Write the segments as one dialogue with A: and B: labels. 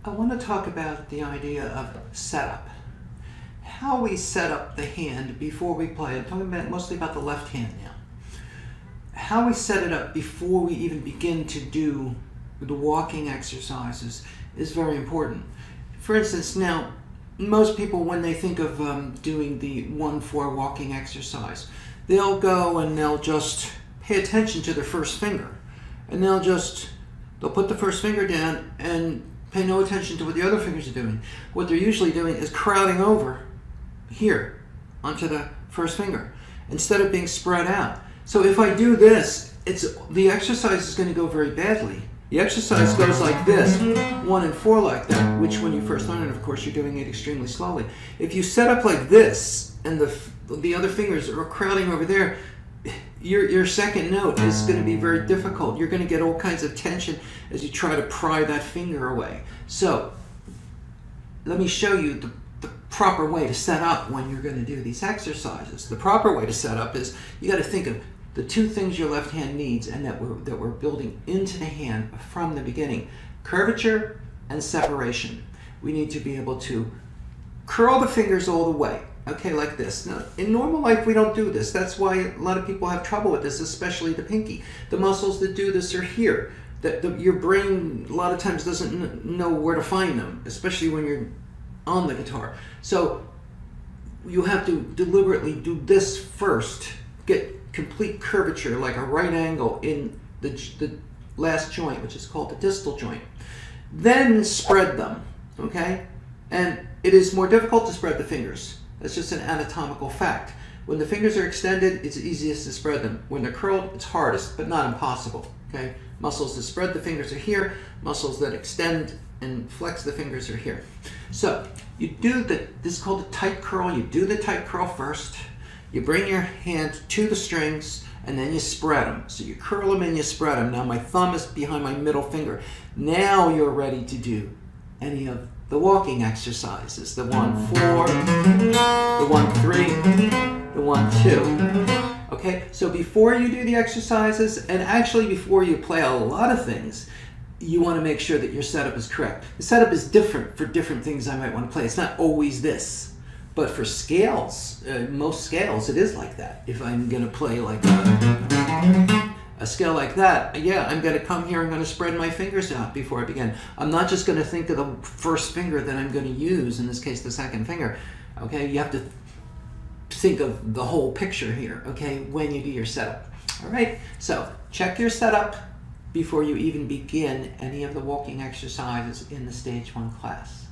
A: I want to talk about the idea of setup. How we set up the hand before we play. I'm talking about mostly about the left hand now. How we set it up before we even begin to do the walking exercises is very important. For instance, now, most people, when they think of doing the 1-4 walking exercise, they'll go and they'll just pay attention to their first finger. And they'll put the first finger down and pay no attention to what the other fingers are doing. What they're usually doing is crowding over here onto the first finger instead of being spread out. So if I do this, the exercise is going to go very badly. The exercise goes like this, 1 and 4 like that, which when you first learn it, of course, you're doing it extremely slowly. If you set up like this and the other fingers are crowding over there, your second note is going to be very difficult. You're going to get all kinds of tension as you try to pry that finger away. So let me show you the proper way to set up when you're going to do these exercises. The proper way to set up is you got to think of the two things your left hand needs and that we're building into the hand from the beginning: curvature and separation. We need to be able to curl the fingers all the way. Okay, like this. Now, in normal life, we don't do this. That's why a lot of people have trouble with this, especially the pinky. The muscles that do this are here. Your brain, a lot of times, doesn't know where to find them, especially when you're on the guitar. So you have to deliberately do this first, get complete curvature, like a right angle in the last joint, which is called the distal joint. Then spread them, okay? And it is more difficult to spread the fingers. That's just an anatomical fact. When the fingers are extended, it's easiest to spread them. When they're curled, it's hardest, but not impossible. Okay? Muscles that spread the fingers are here. Muscles that extend and flex the fingers are here. So you do this is called a tight curl. You do the tight curl first. You bring your hand to the strings, and then you spread them. So you curl them and you spread them. Now my thumb is behind my middle finger. Now you're ready to do any of the walking exercises, the 1-4, the 1-3, the 1-2. Okay, so before you do the exercises, and actually before you play a lot of things, you want to make sure that your setup is correct. The setup is different for different things I might want to play. It's not always this, but for scales, most scales, it is like that. If I'm going to play like a scale like that, yeah, I'm going to come here, I'm going to spread my fingers out before I begin. I'm not just going to think of the first finger that I'm going to use, in this case the second finger. Okay, you have to think of the whole picture here, okay, when you do your setup. All right, so check your setup before you even begin any of the walking exercises in the Stage 1 class.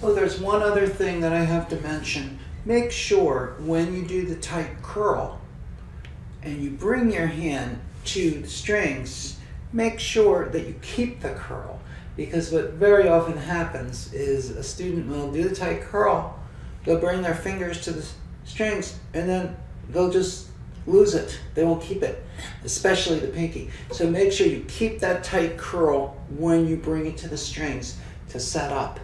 A: Oh, there's one other thing that I have to mention. Make sure when you do the tight curl, and you bring your hand to the strings, make sure that you keep the curl, because what very often happens is a student will do the tight curl, they'll bring their fingers to the strings, and then they'll just lose it. They won't keep it, especially the pinky. So make sure you keep that tight curl when you bring it to the strings to set up.